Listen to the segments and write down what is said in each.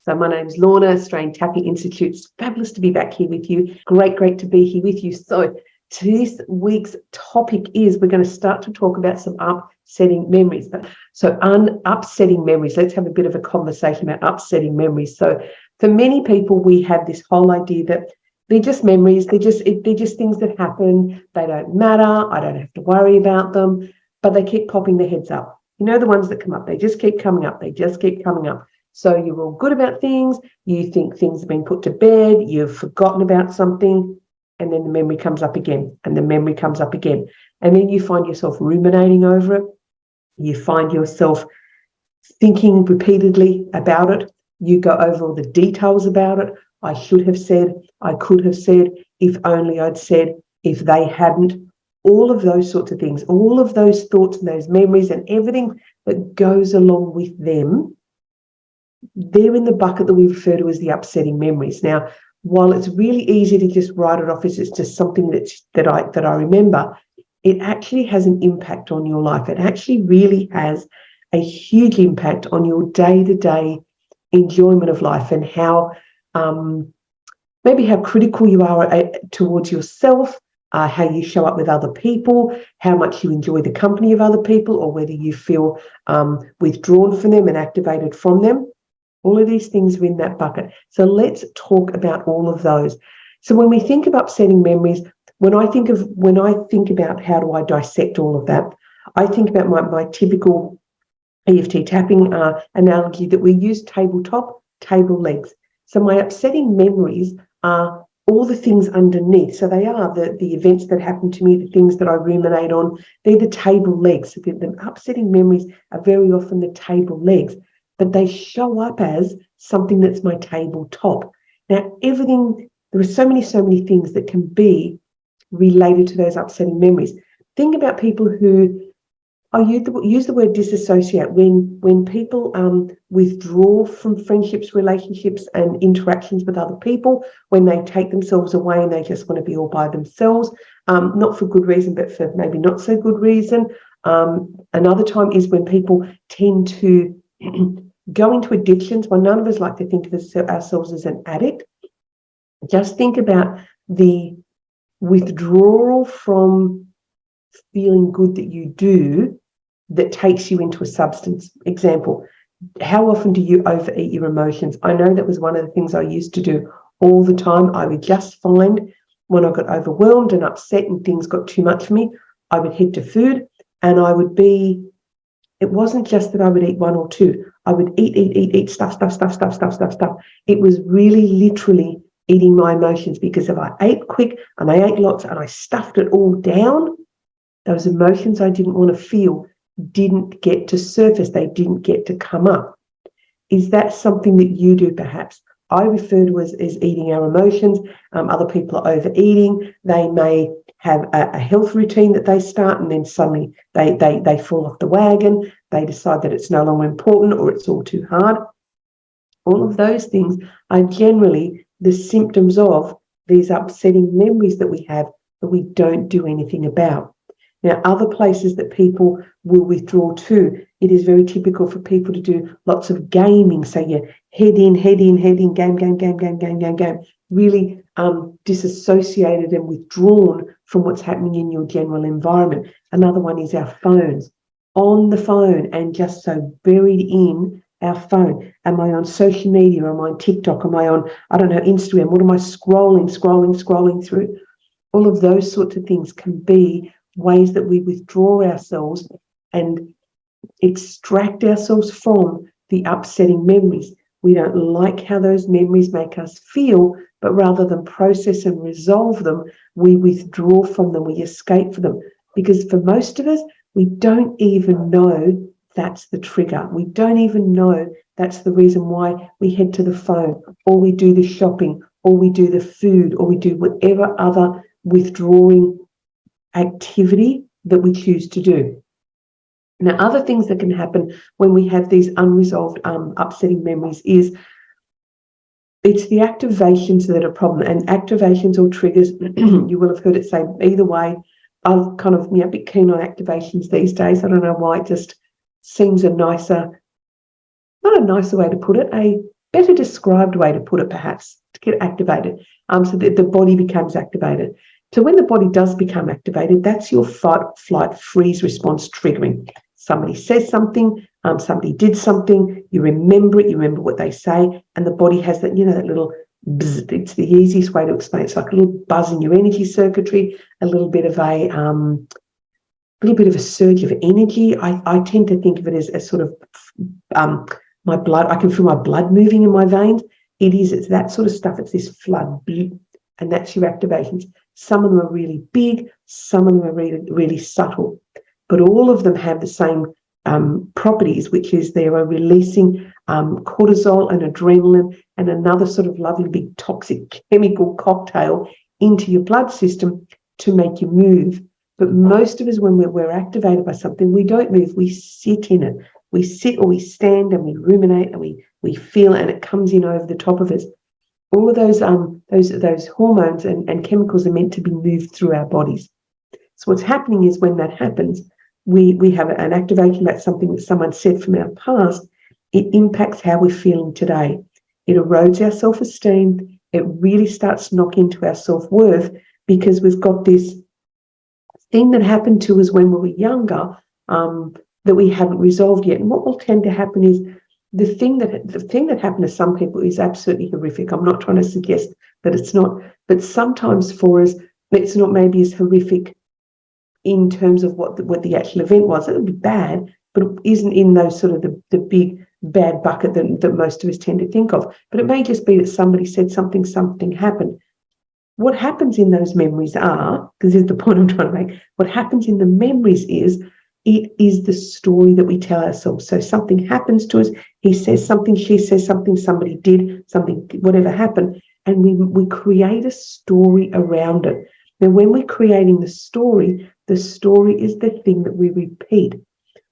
So my name's Lorna, Australian Tapping Institute. It's fabulous to be back here with you. Great to be here with you. So this week's topic is we're going to start to talk about some upsetting memories. So upsetting memories. Let's have a bit of a conversation about upsetting memories. So for many people, we have this whole idea that they're just memories. They're just things that happen. They don't matter. I don't have to worry about them, but they keep popping their heads up. You know, the ones that come up, they just keep coming up. They just keep coming up. So you're all good about things. You think things have been put to bed. You've forgotten about something. And then the memory comes up again. And the memory comes up again. And then you find yourself ruminating over it. You find yourself thinking repeatedly about it. You go over all the details about it. I should have said, I could have said, if only I'd said, if they hadn't. All of those sorts of things, all of those thoughts and those memories and everything that goes along with them, they're in the bucket that we refer to as the upsetting memories. Now, while it's really easy to just write it off as it's just something that I remember, it actually has an impact on your life. It actually really has a huge impact on your day-to-day enjoyment of life and how maybe how critical you are towards yourself, how you show up with other people, how much you enjoy the company of other people, or whether you feel withdrawn from them and activated from them. All of these things are in that bucket. So let's talk about all of those. So when we think of upsetting memories, when I think about how do I dissect all of that, I think about my typical EFT tapping analogy that we use: tabletop, table legs. So my upsetting memories are all the things underneath. So they are the events that happen to me, the things that I ruminate on. They're the table legs. So the upsetting memories are very often the table legs, but they show up as something that's my tabletop. Now, there are so many things that can be related to those upsetting memories. Think about people who, I use the word disassociate, when people withdraw from friendships, relationships, and interactions with other people, when they take themselves away and they just want to be all by themselves, not for good reason, but for maybe not so good reason. Another time is when people tend to go into addictions. Well, none of us like to think of ourselves as an addict. Just think about the withdrawal from feeling good that you do that takes you into a substance. Example, how often do you overeat your emotions? I know that was one of the things I used to do all the time. I would just find when I got overwhelmed and upset and things got too much for me, I would head to food, and it wasn't just that I would eat one or two. I would eat stuff. It was really literally eating my emotions, because if I ate quick and I ate lots and I stuffed it all down, those emotions I didn't want to feel didn't get to surface. They didn't get to come up. Is that something that you do perhaps? I refer to as eating our emotions. Other people are overeating. They may have a health routine that they start, and then suddenly they fall off the wagon. They decide that it's no longer important or it's all too hard. All of those things are generally the symptoms of these upsetting memories that we have that we don't do anything about. Now, other places that people will withdraw to, it is very typical for people to do lots of gaming. So you head in, game. Really disassociated and withdrawn from what's happening in your general environment. Another one is our phones. On the phone and just so buried in our phone. Am I on social media? Am I on TikTok? Am I on, Instagram? What am I scrolling through? All of those sorts of things can be ways that we withdraw ourselves and extract ourselves from the upsetting memories. We don't like how those memories make us feel, but rather than process and resolve them, we withdraw from them, we escape from them. Because for most of us, we don't even know that's the trigger. We don't even know that's the reason why we head to the phone, or we do the shopping, or we do the food, or we do whatever other withdrawing activity that we choose to do. Now, other things that can happen when we have these unresolved upsetting memories is it's the activations that are a problem. And activations or triggers, you will have heard it say either way. I'm kind of a bit keen on activations these days. I don't know why, it just seems not a nicer way to put it, better described way to put it, perhaps, to get activated, so that the body becomes activated. So when the body does become activated, that's your fight, flight, freeze response triggering. Somebody says something, somebody did something, you remember it, you remember what they say, and the body has that, that little bzz. It's the easiest way to explain. It's like a little buzz in your energy circuitry, a little bit of a surge of energy. I tend to think of it as sort of my blood. I can feel my blood moving in my veins. It's that sort of stuff. It's this flood, and that's your activations. Some of them are really big, some of them are really, really subtle, but all of them have the same properties, which is they are releasing cortisol and adrenaline and another sort of lovely big toxic chemical cocktail into your blood system to make you move. But most of us, when we're activated by something, we don't move. We sit in it. We sit or we stand and we ruminate and we feel, and it comes in over the top of us. All of those hormones and chemicals are meant to be moved through our bodies. So what's happening is when that happens, we have an activation. That's something that someone said from our past. It impacts how we're feeling today. It erodes our self-esteem. It really starts to knock into our self-worth because we've got this thing that happened to us when we were younger that we haven't resolved yet. And what will tend to happen is the thing that happened to some people is absolutely horrific. I'm not trying to suggest that it's not, but sometimes for us, it's not maybe as horrific in terms of what the actual event was. It would be bad, but it isn't in those sort of the big bad bucket that most of us tend to think of. But it may just be that somebody said something happened. What happens in those memories because this is the point I'm trying to make, what happens in the memories is it is the story that we tell ourselves. So something happens to us, he says something, she says something, somebody did something, whatever happened, and we create a story around it. Now, when we're creating the story is the thing that we repeat.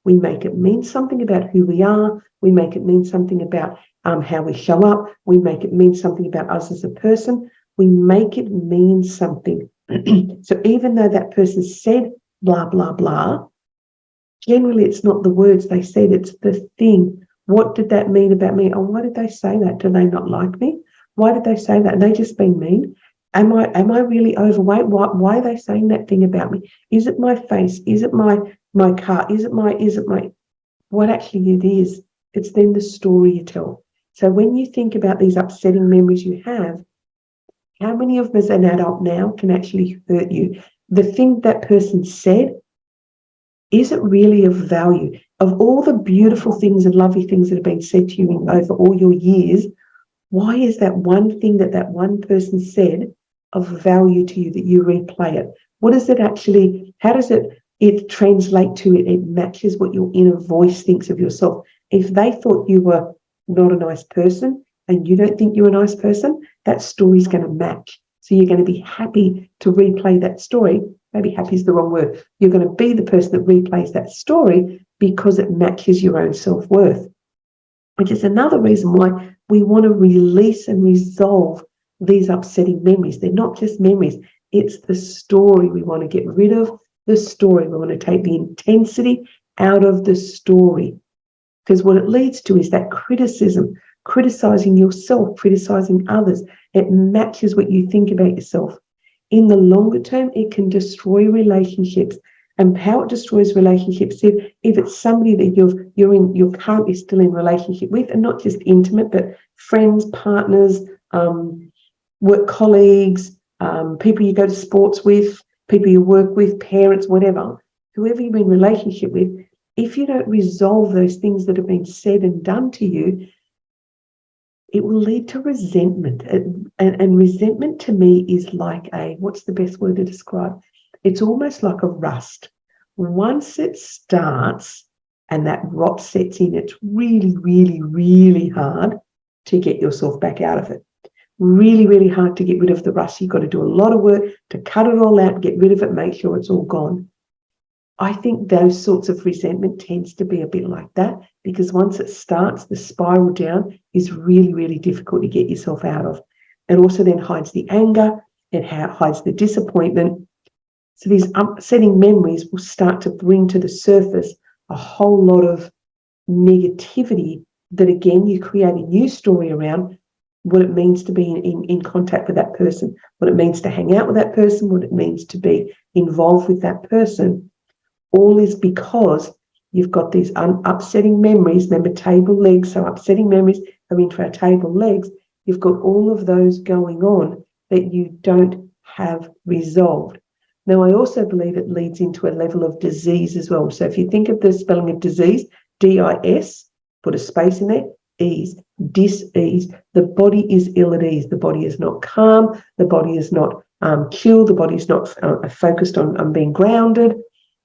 We make it mean something about who we are. We make it mean something about how we show up. We make it mean something about us as a person. We make it mean something. So even though that person said blah, blah, blah, generally it's not the words they said, it's the thing. What did that mean about me? Oh, why did they say that? Do they not like me? Why did they say that? Are they just being mean? Am I really overweight? Why are they saying that thing about me? Is it my face? Is it my car? Is it my what actually it is? It's then the story you tell. So when you think about these upsetting memories you have, how many of them as an adult now can actually hurt you? The thing that person said, is it really of value? Of all the beautiful things and lovely things that have been said to you over all your years, why is that one thing that one person said of value to you that you replay it? What is it actually, how does it translate to it? It matches what your inner voice thinks of yourself. If they thought you were not a nice person and you don't think you're a nice person, that story's going to match. So you're going to be happy to replay that story. Maybe happy is the wrong word. You're going to be the person that replays that story because it matches your own self-worth, which is another reason why we want to release and resolve these upsetting memories. They're not just memories. It's the story we want to get rid of, the story. We want to take the intensity out of the story, because what it leads to is that criticism, criticizing yourself, criticizing others. It matches what you think about yourself. In the longer term, it can destroy relationships. And how it destroys relationships, if it's somebody that you're currently still in relationship with, and not just intimate, but friends, partners, work colleagues, people you go to sports with, people you work with, parents, whatever, whoever you're in relationship with, if you don't resolve those things that have been said and done to you, it will lead to resentment. And resentment to me is like what's the best word to describe? It's almost like a rust. Once it starts and that rot sets in, it's really, really, really hard to get yourself back out of it. Really, really hard to get rid of the rust. You've got to do a lot of work to cut it all out, get rid of it, make sure it's all gone. I think those sorts of resentment tends to be a bit like that, because once it starts, the spiral down is really, really difficult to get yourself out of. It also then hides the anger, it hides the disappointment. So these upsetting memories will start to bring to the surface a whole lot of negativity that again, you create a new story around what it means to be in contact with that person, what it means to hang out with that person, what it means to be involved with that person. All is because you've got these upsetting memories. Remember, table legs, so upsetting memories are into our table legs. You've got all of those going on that you don't have resolved. Now, I also believe it leads into a level of disease as well. So if you think of the spelling of disease, D-I-S, put a space in there, ease, dis-ease. The body is ill at ease. The body is not calm. The body is not chill. The body is not focused on being grounded.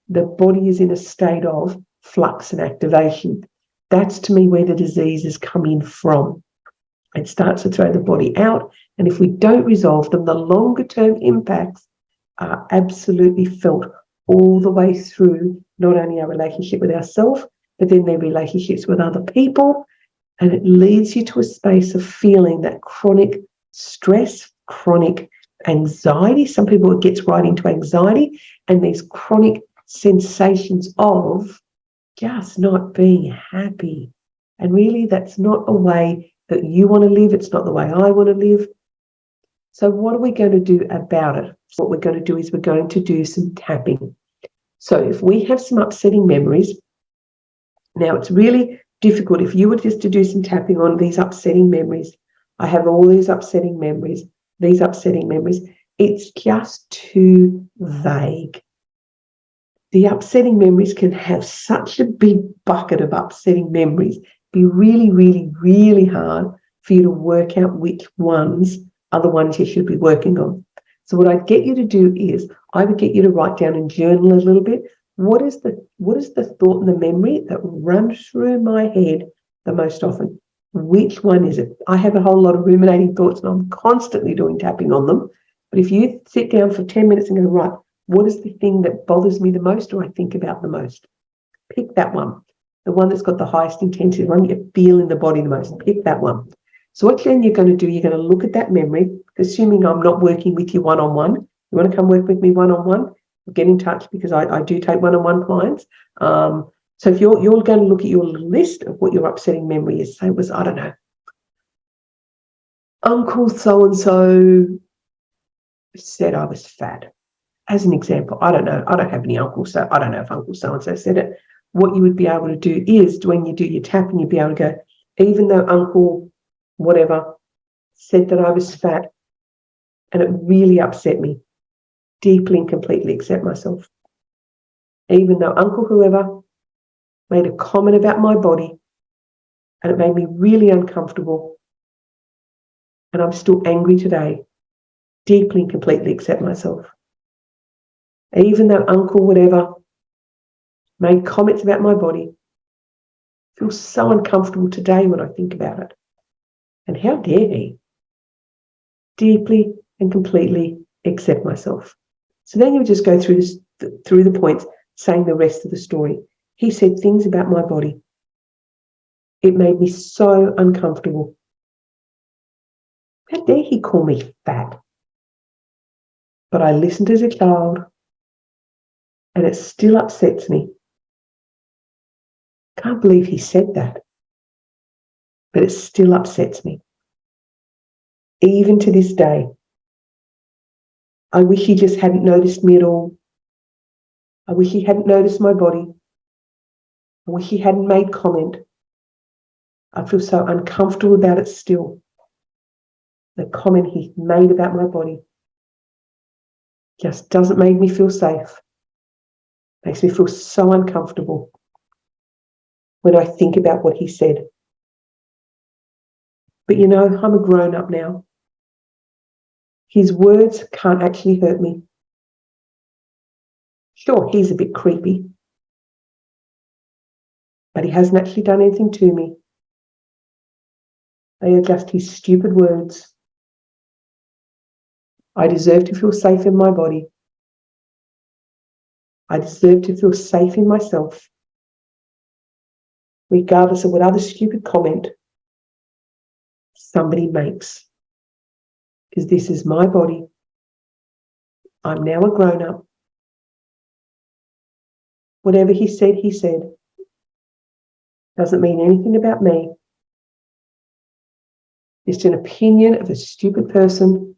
The body is in a state of flux and activation. That's, to me, where the disease is coming from. It starts to throw the body out. And if we don't resolve them, the longer-term impacts are absolutely felt all the way through not only our relationship with ourselves, but then their relationships with other people. And it leads you to a space of feeling that chronic stress, chronic anxiety. Some people, it gets right into anxiety, and these chronic sensations of just not being happy. And really, that's not a way that you want to live. It's not the way I want to live. So what are we going to do about it? What we're going to do is we're going to do some tapping. So if we have some upsetting memories, now it's really difficult if you were just to do some tapping on these upsetting memories. I have all these upsetting memories, It's just too vague. The upsetting memories can have such a big bucket of upsetting memories, be really, really, really hard for you to work out which ones are the ones you should be working on. So what I'd get you to do is I would get you to write down and journal a little bit. What is the thought and the memory that runs through my head the most often? Which one is it? I have a whole lot of ruminating thoughts and I'm constantly doing tapping on them. But if you sit down for 10 minutes and go, right, what is the thing that bothers me the most or I think about the most? Pick that one. The one that's got the highest intensity, the one you feel in the body the most. Pick that one. So what then you're going to do, you're going to look at that memory, assuming I'm not working with you one-on-one. You want to come work with me one-on-one? Get in touch because I do take one-on-one clients. So if you're going to look at your list of what your upsetting memory is, say it was, I don't know, Uncle so-and-so said I was fat. As an example, I don't know. I don't have any uncles, so I don't know if Uncle so-and-so said it. What you would be able to do is when you do your tapping, you'd be able to go, even though Uncle whatever said that I was fat and it really upset me, deeply and completely accept myself. Even though Uncle whoever made a comment about my body and it made me really uncomfortable and I'm still angry today, deeply and completely accept myself. Even though Uncle whatever made comments about my body, I feel so uncomfortable today when I think about it. And how dare he? Deeply and completely accept myself. So then you just go through the points, saying the rest of the story. He said things about my body. It made me so uncomfortable. How dare he call me fat? But I listened as a child and it still upsets me. Can't believe he said that. But it still upsets me. Even to this day. I wish he just hadn't noticed me at all. I wish he hadn't noticed my body. I wish he hadn't made comment. I feel so uncomfortable about it still. The comment he made about my body just doesn't make me feel safe. Makes me feel so uncomfortable when I think about what he said. But you know, I'm a grown-up now. His words can't actually hurt me. Sure, he's a bit creepy, but he hasn't actually done anything to me. They are just his stupid words. I deserve to feel safe in my body. I deserve to feel safe in myself, regardless of what other stupid comment somebody makes. Because this is my body. I'm now a grown-up. Whatever he said, doesn't mean anything about me. Just an opinion of a stupid person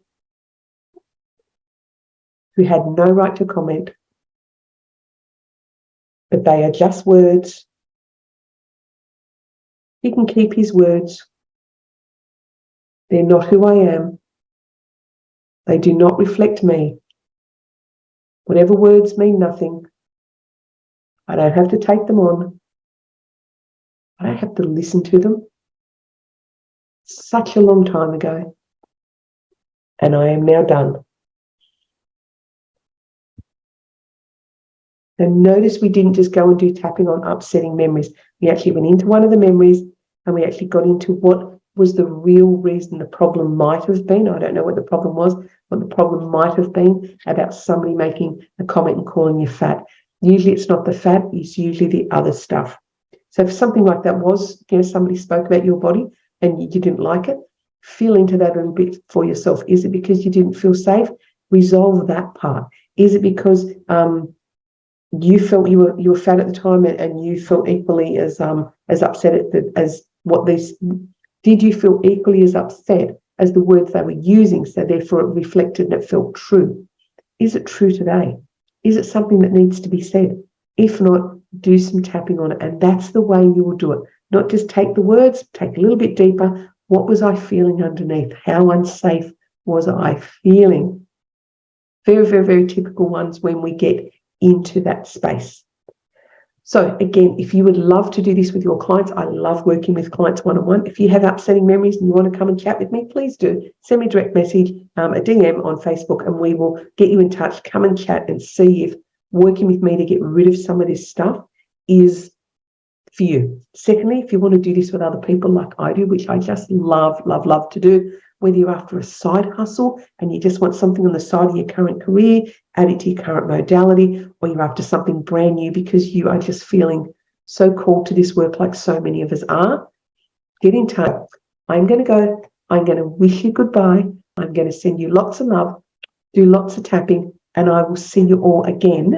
who had no right to comment, but they are just words. He can keep his words. They're not who I am. They do not reflect me. Whatever words mean nothing. I don't have to take them on. I don't have to listen to them. Such a long time ago. And I am now done. And notice we didn't just go and do tapping on upsetting memories. We actually went into one of the memories and we actually got into what was the real reason the problem might have been. I don't know what the problem was, what the problem might have been about somebody making a comment and calling you fat. Usually it's not the fat, it's usually the other stuff. So if something like that was, somebody spoke about your body and you didn't like it, feel into that a little bit for yourself. Is it because you didn't feel safe? Resolve that part. Is it because you felt you were fat at the time and you felt equally as upset as what these? Did you feel equally as upset as the words they were using? So therefore it reflected and it felt true. Is it true today? Is it something that needs to be said? If not, do some tapping on it. And that's the way you will do it. Not just take the words, take a little bit deeper. What was I feeling underneath? How unsafe was I feeling? Very, very, very typical ones when we get into that space. So again, if you would love to do this with your clients, I love working with clients one-on-one. If you have upsetting memories and you want to come and chat with me, please do. Send me a direct message, a DM on Facebook, and we will get you in touch. Come and chat and see if working with me to get rid of some of this stuff is for you. Secondly, if you want to do this with other people like I do, which I just love, love, love to do, whether you're after a side hustle and you just want something on the side of your current career, add it to your current modality, or you're after something brand new because you are just feeling so called to this work like so many of us are, get in touch. I'm going to go. I'm going to wish you goodbye. I'm going to send you lots of love, do lots of tapping, and I will see you all again